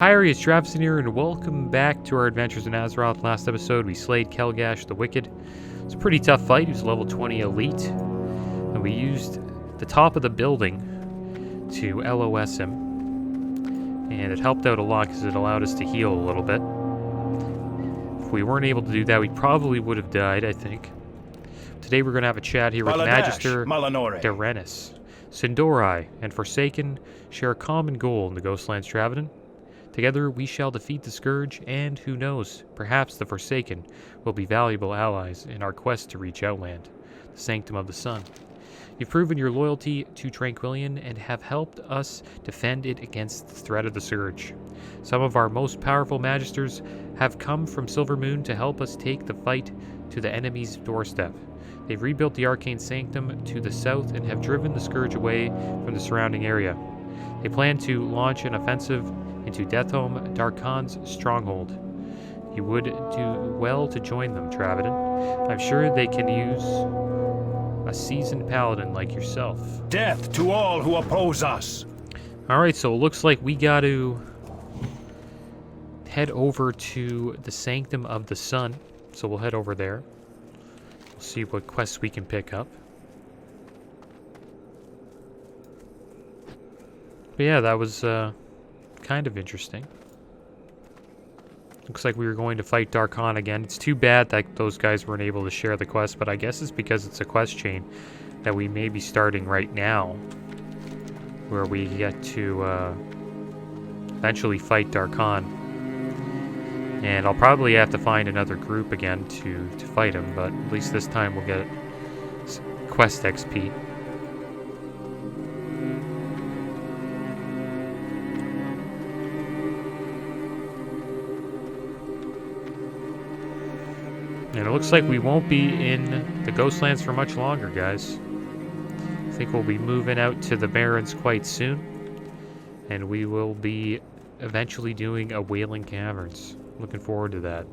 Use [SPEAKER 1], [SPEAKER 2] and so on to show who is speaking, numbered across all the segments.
[SPEAKER 1] Hi, it's Travis here, and welcome back to our adventures in Azeroth. Last episode, we slayed Kelgash the Wicked. It's a pretty tough fight. He was level 20 elite, and we used the top of the building to LOS him, and it helped out a lot because it allowed us to heal a little bit. If we weren't able to do that, we probably would have died, I think. Today we're going to have a chat here with Magister Derenis. Sindorai and Forsaken share a common goal in the Ghostlands Travadin. Together we shall defeat the Scourge, and who knows, perhaps the Forsaken will be valuable allies in our quest to reach Outland, the Sanctum of the Sun. You've proven your loyalty to Tranquillion and have helped us defend it against the threat of the Scourge. Some of our most powerful Magisters have come from Silvermoon to help us take the fight to the enemy's doorstep. They've rebuilt the Arcane Sanctum to the south and have driven the Scourge away from the surrounding area. They plan to launch an offensive into Deathhome, Darkon's stronghold. You would do well to join them, Travadin. I'm sure they can use a seasoned paladin like yourself.
[SPEAKER 2] Death to all who oppose us!
[SPEAKER 1] Alright, so it looks like we got to head over to the Sanctum of the Sun. So we'll head over there. We'll see what quests we can pick up. But yeah, that was kind of interesting. Looks like we were going to fight Darkon again. It's too bad that those guys weren't able to share the quest, but I guess it's because it's a quest chain that we may be starting right now, where we get to eventually fight Darkon. And I'll probably have to find another group again to fight him, but at least this time we'll get quest XP. And it looks like we won't be in the Ghostlands for much longer, guys. I think we'll be moving out to the Barrens quite soon. And we will be eventually doing a Wailing Caverns. Looking forward to that.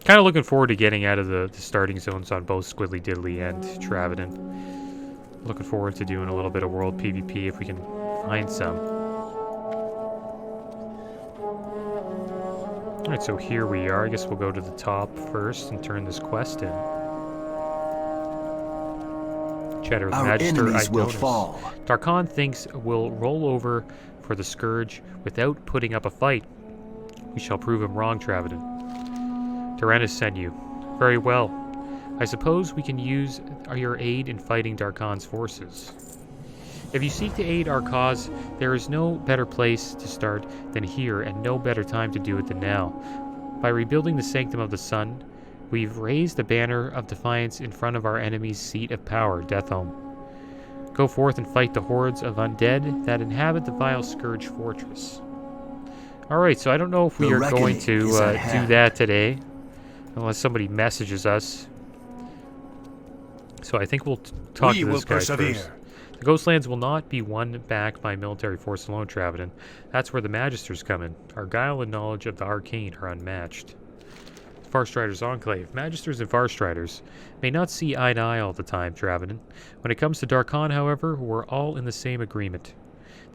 [SPEAKER 1] Kind of looking forward to getting out of the starting zones on both Squiddly Diddly and Travadin. Looking forward to doing a little bit of world PvP if we can find some. Alright, so here we are. I guess we'll go to the top first and turn this quest in. Chatter with Magister,
[SPEAKER 3] enemies will fall.
[SPEAKER 1] Darkon thinks we'll roll over for the Scourge without putting up a fight. We shall prove him wrong, Travadin. Derenis sent you. Very well. I suppose we can use your aid in fighting Darkon's forces. If you seek to aid our cause, there is no better place to start than here, and no better time to do it than now. By rebuilding the Sanctum of the Sun, we've raised a banner of defiance in front of our enemy's seat of power, Deathhome. Go forth and fight the hordes of undead that inhabit the vile Scourge Fortress. Alright, so I don't know if we are going to do that today, unless somebody messages us. So I think we'll talk to this guy first. The Ghostlands will not be won back by military force alone, Travadin. That's where the Magisters come in. Our guile and knowledge of the arcane are unmatched. Farstriders Enclave. Magisters and Farstriders may not see eye to eye all the time, Travadin. When it comes to Darkon, however, we're all in the same agreement.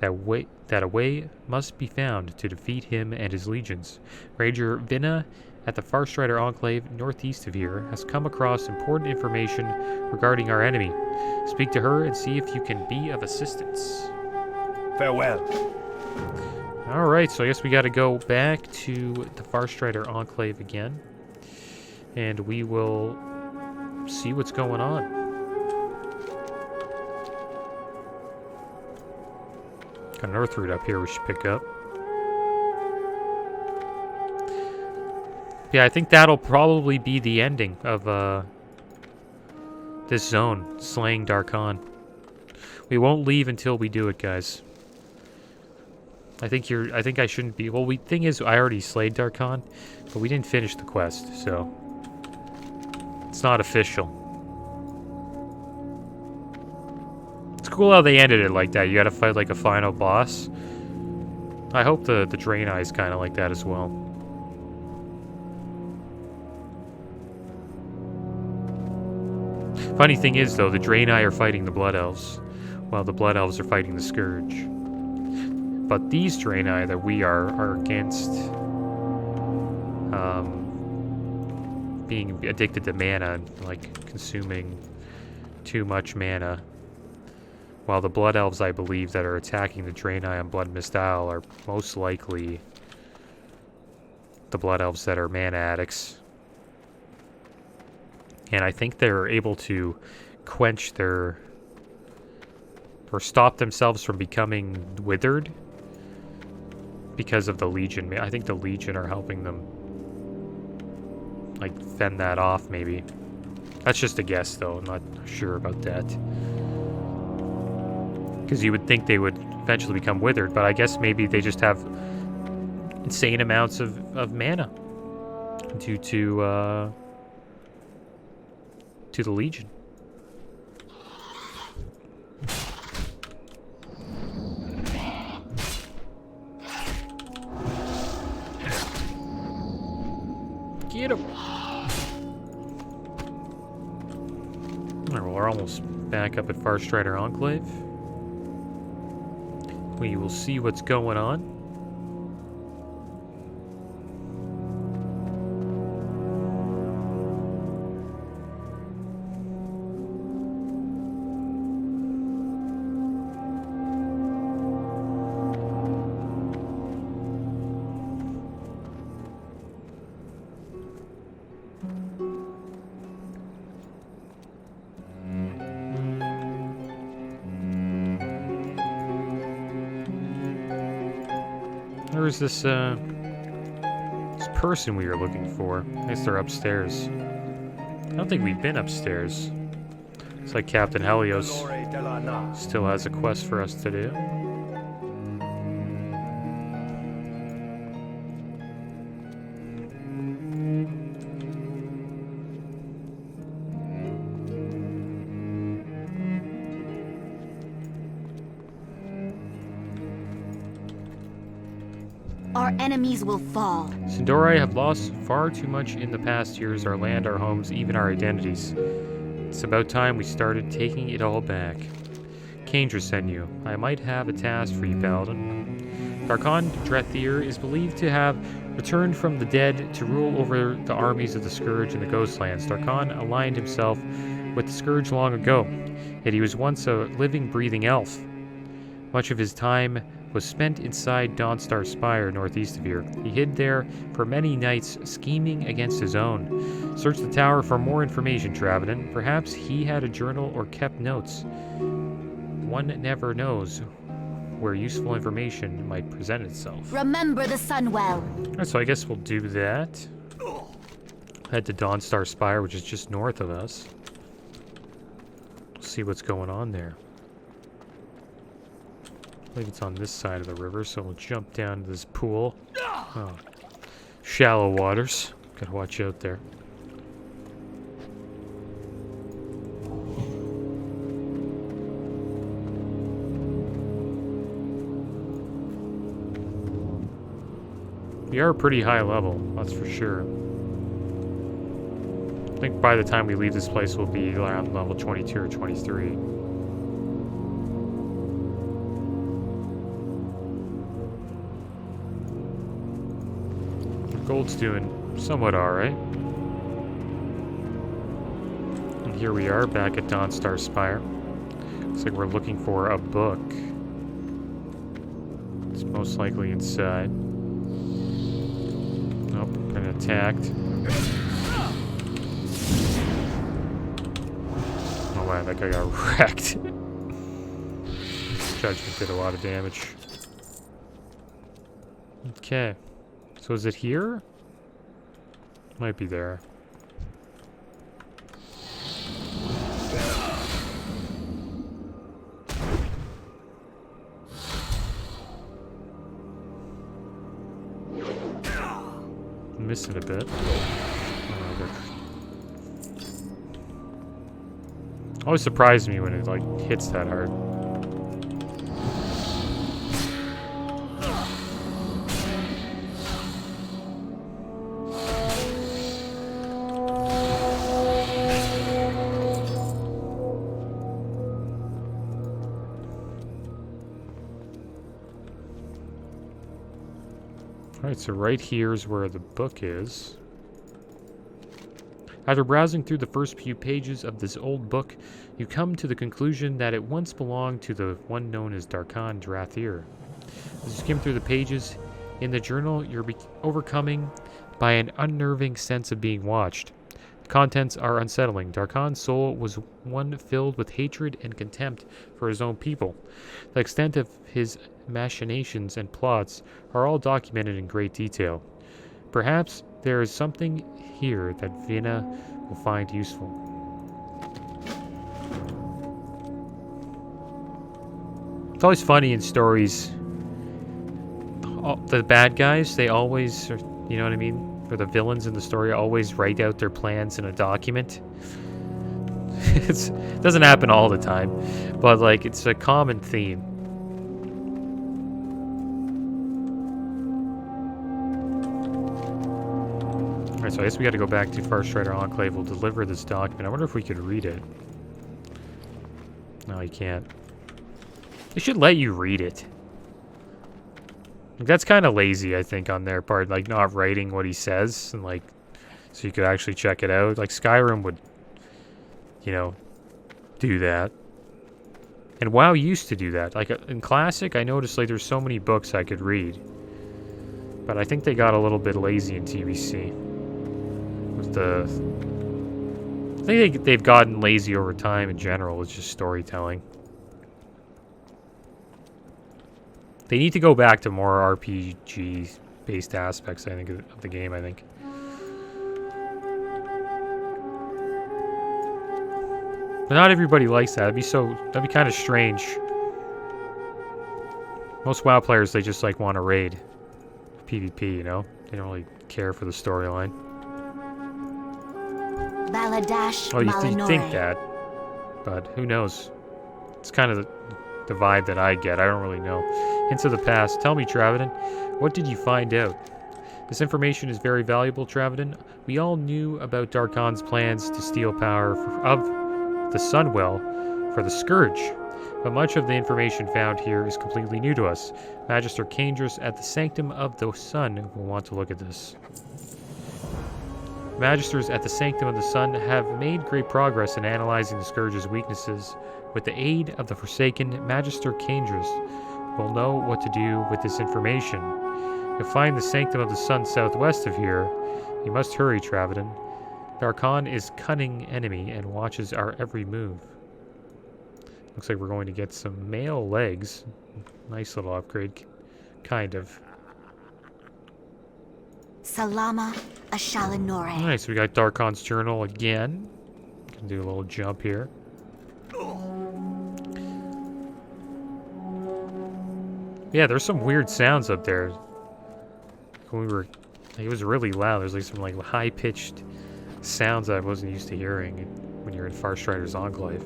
[SPEAKER 1] That a way must be found to defeat him and his legions. Ranger Vinna at the Farstrider Enclave northeast of here has come across important information regarding our enemy. Speak to her and see if you can be of assistance.
[SPEAKER 2] Farewell.
[SPEAKER 1] Alright, so I guess we gotta go back to the Farstrider Enclave again. And we will see what's going on. Got an Earth Root up here we should pick up. Yeah, I think that'll probably be the ending of this zone, slaying Darkon. We won't leave until we do it, guys. I think I shouldn't be. Well, thing is, I already slayed Darkon, but we didn't finish the quest, so it's not official. It's cool how they ended it like that. You got to fight like a final boss. I hope the Draenei is kind of like that as well. Funny thing is, though, the Draenei are fighting the Blood Elves, while the Blood Elves are fighting the Scourge. But these Draenei that we are against being addicted to mana and like consuming too much mana. While the Blood Elves, I believe, that are attacking the Draenei on Blood Mist Isle are most likely the Blood Elves that are mana addicts. And I think they're able to quench their... or stop themselves from becoming withered because of the Legion. I think the Legion are helping them like fend that off, maybe. That's just a guess, though. I'm not sure about that. Because you would think they would eventually become withered, but I guess maybe they just have insane amounts of mana due to the Legion. Get him! Alright, well, we're almost back up at Farstrider Enclave. We will see what's going on. Where's this person we were looking for? I guess they're upstairs. I don't think we've been upstairs. It's like Captain Helios still has a quest for us to do.
[SPEAKER 3] Our enemies will fall.
[SPEAKER 1] Sindori have lost far too much in the past years, our land, our homes, even our identities. It's about time we started taking it all back. Kandra sent you. I might have a task for you, Paladin. Darkon Drethir is believed to have returned from the dead to rule over the armies of the Scourge in the Ghostlands. Darkon aligned himself with the Scourge long ago, yet he was once a living, breathing elf. Much of his time was spent inside Dawnstar Spire, northeast of here. He hid there for many nights, scheming against his own. Search the tower for more information, Travadin. Perhaps he had a journal or kept notes. One never knows where useful information might present itself.
[SPEAKER 3] Remember the Sunwell.
[SPEAKER 1] Alright, so I guess we'll do that. Head to Dawnstar Spire, which is just north of us. See what's going on there. I believe it's on this side of the river, so we'll jump down to this pool. Oh. Shallow waters. Gotta watch out there. We are pretty high level, that's for sure. I think by the time we leave this place, we'll be around level 22 or 23. Gold's doing somewhat alright. And here we are back at Dawnstar Spire. Looks like we're looking for a book. It's most likely inside. Nope, been attacked. Oh wow, that guy got wrecked. Judgment did a lot of damage. Okay. So is it here? Might be there. I'm missing a bit. Always surprises me when it like hits that hard. Alright, so right here is where the book is. After browsing through the first few pages of this old book, you come to the conclusion that it once belonged to the one known as Darkhan Drathir. As you skim through the pages in the journal, you're overcoming by an unnerving sense of being watched. The contents are unsettling. Darkhan's soul was one filled with hatred and contempt for his own people. The extent of his machinations and plots are all documented in great detail. Perhaps there is something here that Vina will find useful. It's always funny in stories. The bad guys, they always, you know what I mean? Or the villains in the story always write out their plans in a document. It doesn't happen all the time, but like it's a common theme. Alright, so I guess we gotta go back to Farstrider Enclave. We'll deliver this document. I wonder if we could read it. No, you can't. They should let you read it. Like, that's kind of lazy, I think, on their part. Like, not writing what he says, and like, so you could actually check it out. Like, Skyrim would, you know, do that. And WoW used to do that. Like, in Classic, I noticed, like, there's so many books I could read. But I think they got a little bit lazy in TBC. With the... I think they've gotten lazy over time in general. It's just storytelling. They need to go back to more RPG-based aspects, I think, of the game, I think. But not everybody likes that. That'd be kind of strange. Most WoW players, they just, like, want to raid PvP, you know? They don't really care for the storyline.
[SPEAKER 3] Baladash
[SPEAKER 1] Oh, you
[SPEAKER 3] Malinore.
[SPEAKER 1] think that, but who knows? It's kind of the vibe that I get. I don't really know. Hints of the past. Tell me, Travadin, what did you find out? This information is very valuable, Travadin. We all knew about Darkhan's plans to steal power of the Sunwell for the Scourge, but much of the information found here is completely new to us. Magister Kandris at the Sanctum of the Sun will want to look at this. Magisters at the Sanctum of the Sun have made great progress in analyzing the Scourge's weaknesses. With the aid of the Forsaken, Magister Kandris will know what to do with this information. You'll find the Sanctum of the Sun southwest of here. You must hurry, Travadin. Darkhan is a cunning enemy and watches our every move. Looks like we're going to get some male legs. Nice little upgrade. Kind of.
[SPEAKER 3] Salama Ashalinore.
[SPEAKER 1] Nice, we got Darkhan's journal again. Can do a little jump here. Yeah, there's some weird sounds up there. When we were, it was really loud. There's like some like high-pitched sounds that I wasn't used to hearing when you're in Farstrider's Enclave.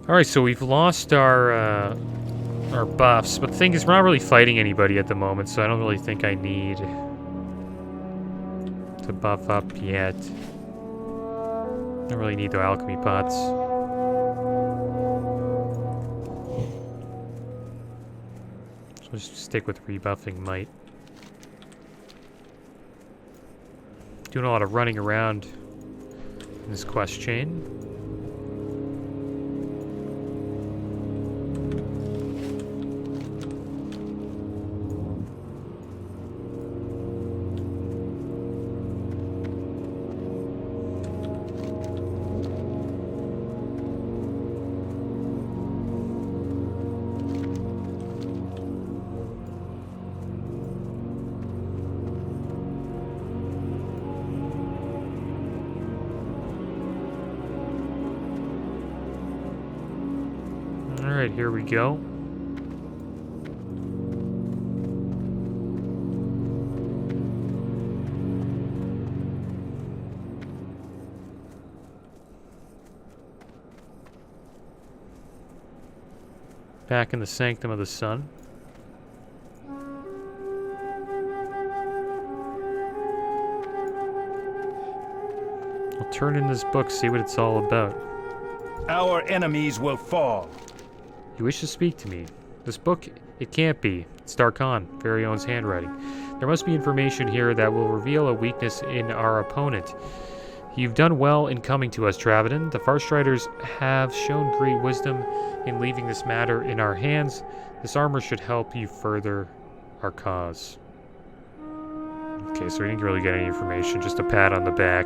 [SPEAKER 1] All right, so we've lost our buffs, but the thing is, we're not really fighting anybody at the moment, so I don't really think I need to buff up yet. I don't really need the alchemy pots. So just stick with rebuffing might. Doing a lot of running around in this quest chain. Alright, here we go. Back in the Sanctum of the Sun. I'll turn in this book, see what it's all about.
[SPEAKER 2] Our enemies will fall.
[SPEAKER 1] You wish to speak to me? This book, it can't be. It's Darkon, very own's handwriting. There must be information here that will reveal a weakness in our opponent. You've done well in coming to us, Travadin. The Farstriders have shown great wisdom in leaving this matter in our hands. This armor should help you further our cause. Okay, so we didn't really get any information, just a pat on the back.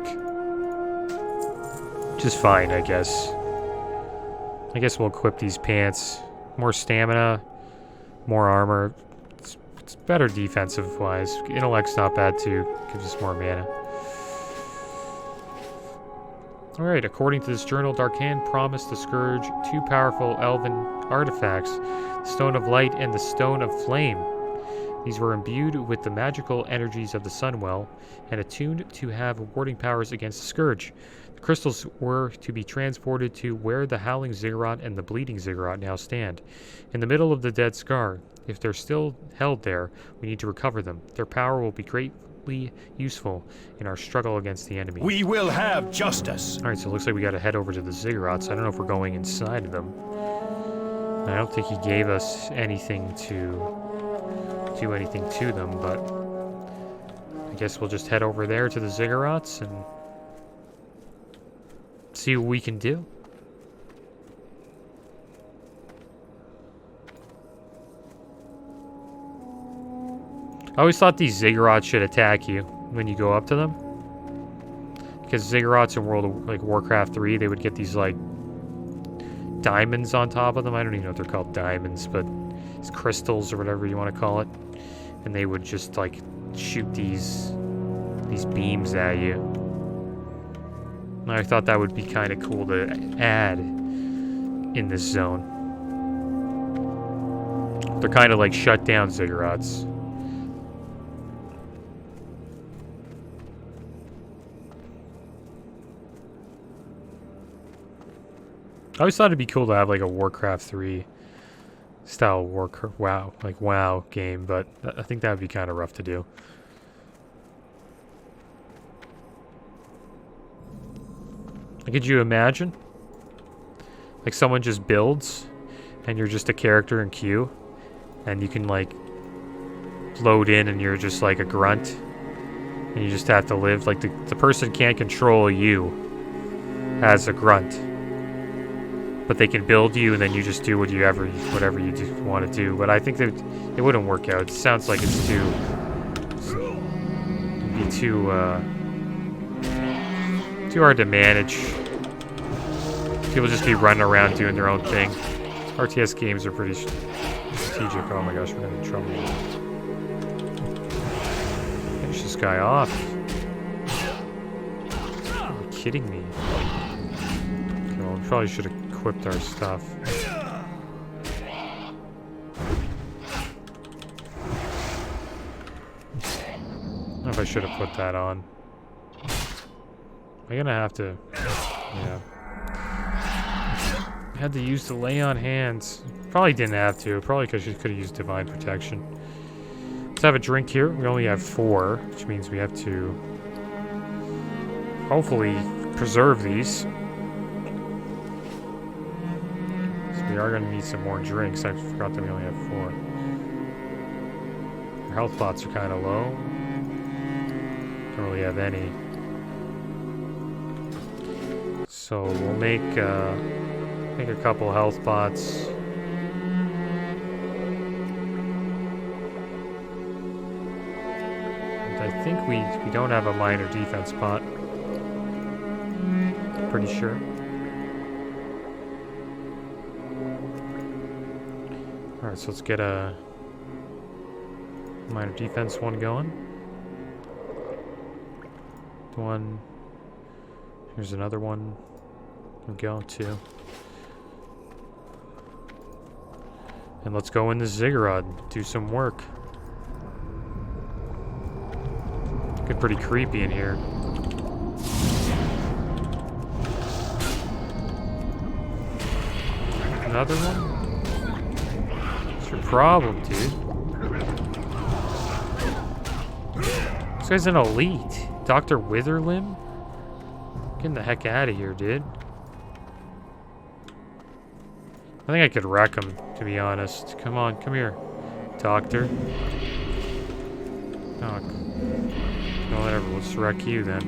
[SPEAKER 1] Which is fine, I guess. I guess we'll equip these pants. More stamina, more armor. It's better defensive-wise. Intellect's not bad, too. Gives us more mana. Alright, according to this journal, Darkan promised the Scourge 2 powerful elven artifacts, the Stone of Light and the Stone of Flame. These were imbued with the magical energies of the Sunwell and attuned to have warding powers against the Scourge. The crystals were to be transported to where the Howling Ziggurat and the Bleeding Ziggurat now stand, in the middle of the Dead Scar. If they're still held there, we need to recover them. Their power will be greatly useful in our struggle against the enemy.
[SPEAKER 2] We will have justice.
[SPEAKER 1] Alright, so it looks like we gotta head over to the Ziggurats. I don't know if we're going inside of them. I don't think he gave us anything to do anything to them, but I guess we'll just head over there to the Ziggurats and see what we can do. I always thought these Ziggurats should attack you when you go up to them. Because Ziggurats in World of Warcraft 3, they would get these like diamonds on top of them. I don't even know if they're called diamonds, but it's crystals or whatever you want to call it. And they would just like shoot these beams at you. And I thought that would be kind of cool to add in this zone. They're kind of like shut down Ziggurats. I always thought it'd be cool to have like a Warcraft 3 style WoW game, but I think that would be kind of rough to do. Could you imagine? Like someone just builds and you're just a character in queue and you can like load in and you're just like a grunt and you just have to live like the person can't control you as a grunt. But they can build you, and then you just do whatever you want to do. But I think that it wouldn't work out. It sounds like it's it'd be too hard to manage. People just be running around doing their own thing. RTS games are pretty strategic. Oh my gosh, we're gonna be in trouble. Finish this guy off. Are you kidding me? Okay, well, we probably should have equipped our stuff. I don't know if I should have put that on. I'm gonna have to... Yeah. I had to use the lay on hands. Probably didn't have to. Probably because you could have used divine protection. Let's have a drink here. We only have 4, which means we have to hopefully preserve these. We are going to need some more drinks. I forgot that we only have 4. Our health pots are kind of low. Don't really have any. So we'll make a couple health pots. And I think we don't have a minor defense pot. Pretty sure. Alright, so let's get a minor defense one going. One. Here's another one. We'll go two. And let's go in the Ziggurat and do some work. Get pretty creepy in here. Another one? What's your problem, dude? This guy's an elite. Dr. Witherlimb? Getting the heck out of here, dude. I think I could wreck him, to be honest. Come on, come here, Doctor. Oh, well, whatever. Let's wreck you then.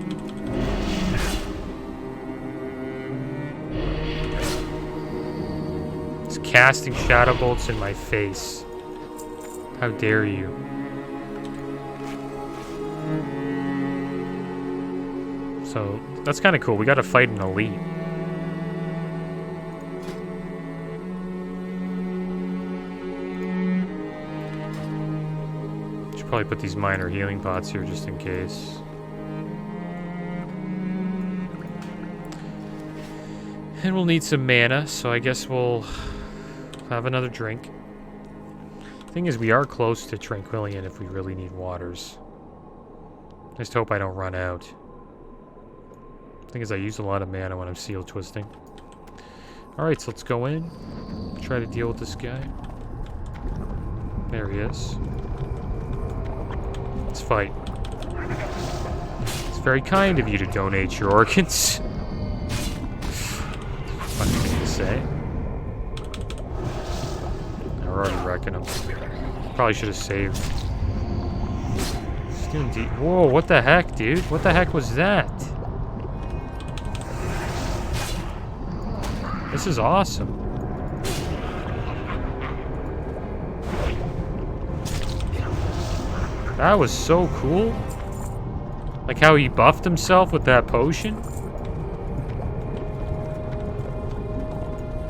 [SPEAKER 1] He's casting shadow bolts in my face. How dare you? So that's kind of cool. We got to fight an elite. Should probably put these minor healing pots here just in case. And we'll need some mana, so I guess we'll have another drink. Thing is, we are close to Tranquillion if we really need waters. Just hope I don't run out. Thing is, I use a lot of mana when I'm seal twisting. Alright, so let's go in. Try to deal with this guy. There he is. Let's fight. It's very kind of you to donate your organs. Funny thing to say. We're already wrecking him. Probably should have saved. He's doing deep. Whoa, what the heck, dude? What the heck was that? This is awesome. That was so cool. Like how he buffed himself with that potion.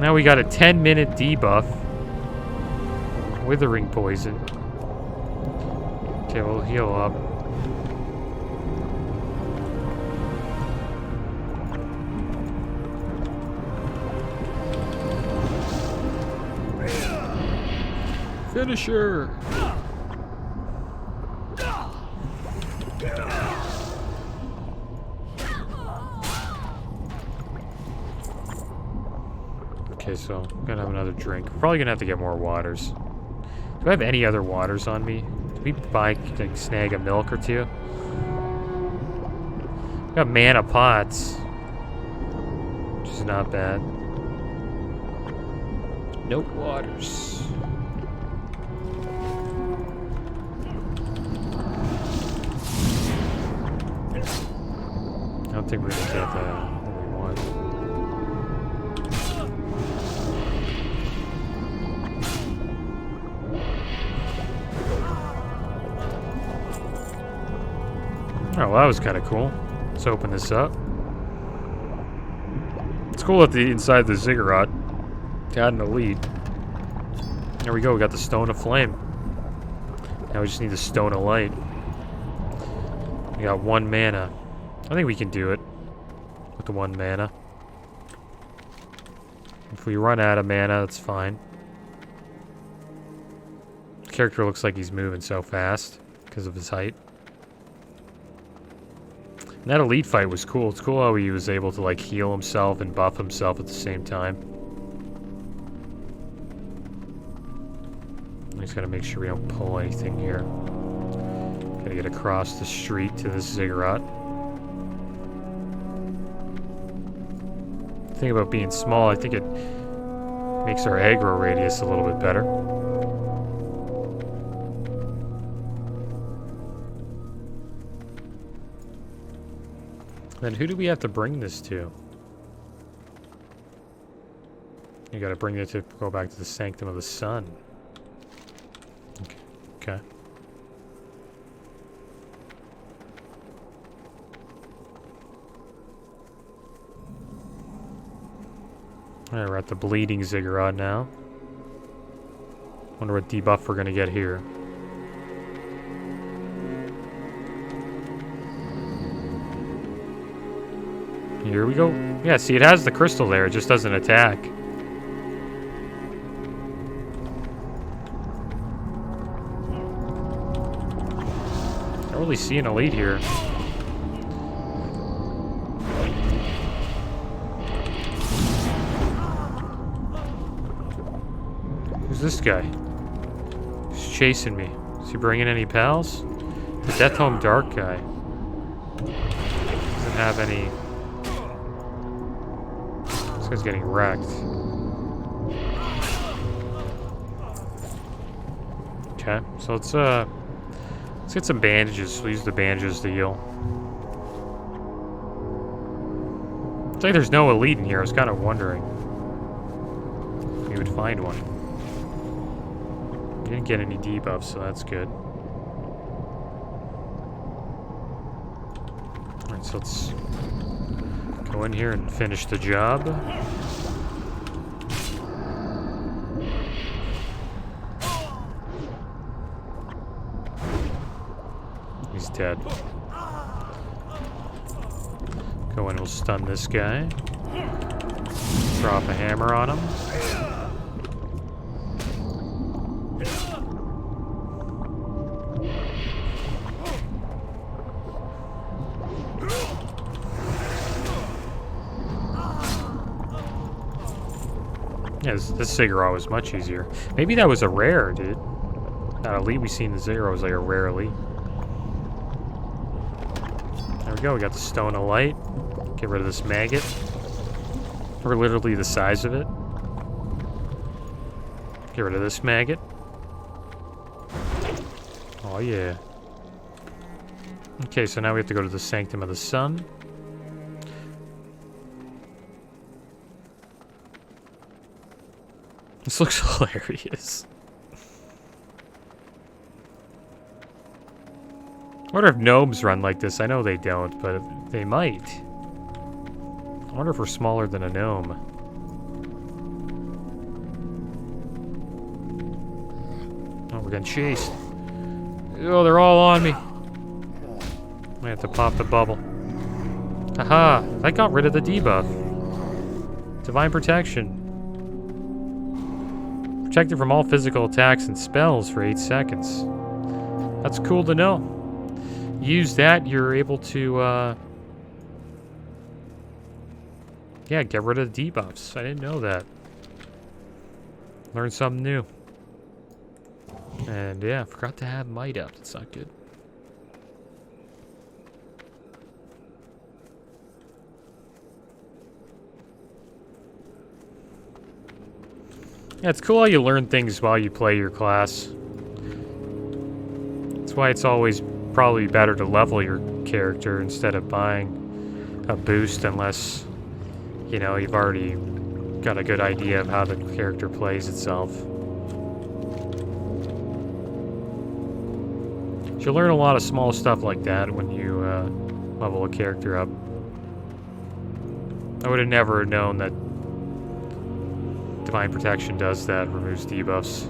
[SPEAKER 1] Now we got a 10-minute debuff. Withering poison. Okay, we'll heal up. Finisher! Okay, so I'm gonna have another drink. We're probably gonna have to get more waters. Do I have any other waters on me? Did we buy, like, snag a milk or two? Got mana pots. Which is not bad. No waters. I don't think we're gonna get what we want. Oh, well, that was kind of cool. Let's open this up. It's cool that the inside the Ziggurat got an elite. There we go. We got the Stone of Flame. Now we just need the Stone of Light. We got 1 mana. I think we can do it with the 1 mana. If we run out of mana, that's fine. The character looks like he's moving so fast because of his height. And that elite fight was cool. It's cool how he was able to, like, heal himself and buff himself at the same time. I just gotta make sure we don't pull anything here. Gotta get across the street to this Ziggurat. The thing about being small, I think it makes our aggro radius a little bit better. Then who do we have to bring this to? You gotta bring it to go back to the Sanctum of the Sun. Okay. Alright, we're at the Bleeding Ziggurat now. Wonder what debuff we're gonna get here. Here we go. Yeah, see, it has the crystal there. It just doesn't attack. I don't really see an elite here. Who's this guy? He's chasing me. Is he bringing any pals? The Death Home Dark guy. Doesn't have any... This guy's getting wrecked. Okay, so let's get some bandages. We'll use the bandages to heal. It's like there's no elite in here. I was kind of wondering if we would find one. We didn't get any debuffs, so that's good. Alright, so let's go in here and finish the job. He's dead. Go in, we'll stun this guy. Drop a hammer on him. Yeah, this Ziggurat was much easier. Maybe that was a rare, dude. That elite we seen the Ziggurat was like a rare elite. There we go, we got the Stone of Light. Get rid of this maggot. We're literally the size of it. Get rid of this maggot. Oh yeah. Okay, so now we have to go to the Sanctum of the Sun. This looks hilarious. I wonder if gnomes run like this. I know they don't, but they might. I wonder if we're smaller than a gnome. Oh, we're getting chased. Oh, they're all on me. I have to pop the bubble. Haha, that got rid of the debuff. Divine Protection. Protected from all physical attacks and spells for 8 seconds. That's cool to know. Use that, you're able to, yeah, get rid of the debuffs. I didn't know that. Learned something new. And yeah, forgot to have might up. That's not good. Yeah, it's cool how you learn things while you play your class. That's why it's always probably better to level your character instead of buying a boost unless, you know, you've already got a good idea of how the character plays itself. You'll learn a lot of small stuff like that when you level a character up. I would have never known that Divine Protection does that, removes debuffs.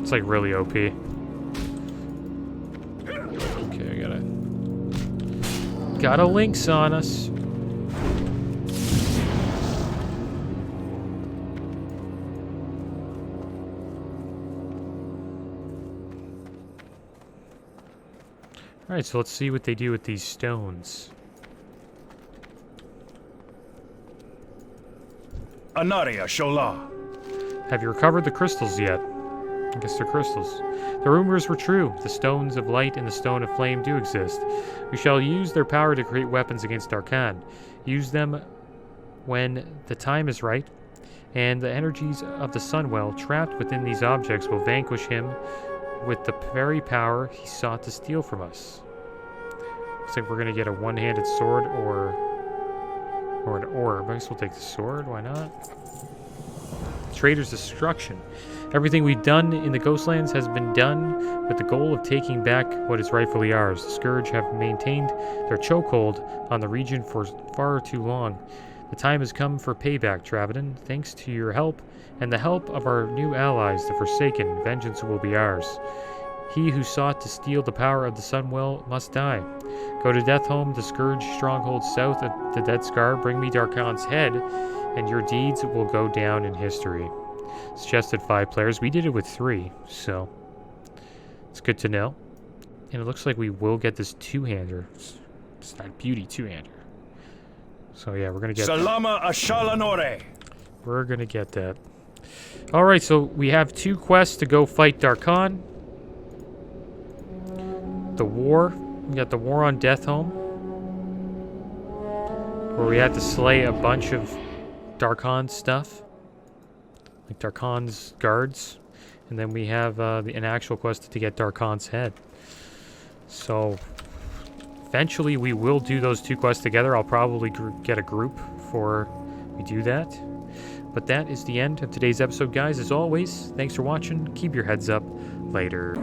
[SPEAKER 1] It's like really OP. Okay, got a Lynx on us. Alright, so let's see what they do with these stones.
[SPEAKER 2] Anaria Shola.
[SPEAKER 1] Have you recovered the crystals yet? I guess they're crystals. The rumors were true. The stones of light and the stone of flame do exist. We shall use their power to create weapons against Darkan. Use them when the time is right, and the energies of the Sunwell trapped within these objects will vanquish him with the very power he sought to steal from us. Looks like we're gonna get a one-handed sword or an orb. I guess we'll take the sword, why not? Trader's destruction. Everything we've done in the Ghostlands has been done with the goal of taking back what is rightfully ours. The Scourge have maintained their chokehold on the region for far too long. The time has come for payback, Travadin. Thanks to your help and the help of our new allies, the Forsaken, vengeance will be ours. He who sought to steal the power of the Sunwell must die. Go to Deathhome, the Scourge stronghold south of the Dead Scar. Bring me Darkan's head, and your deeds will go down in history. Suggested 5 players. We did it with 3, so it's good to know. And it looks like we will get this two-hander. It's that beauty two-hander. So yeah, we're gonna get
[SPEAKER 2] Salama Ashalanore.
[SPEAKER 1] We're gonna get that. Alright, so we have 2 quests to go fight Darkan. The war. We got the war on Deathhome, where we had to slay a bunch of Darkan stuff. like Darkon's guards. And then we have an actual quest to get Darkon's head. So eventually we will do those 2 quests together. I'll probably get a group before we do that. But that is the end of today's episode, guys. As always, thanks for watching. Keep your heads up. Later.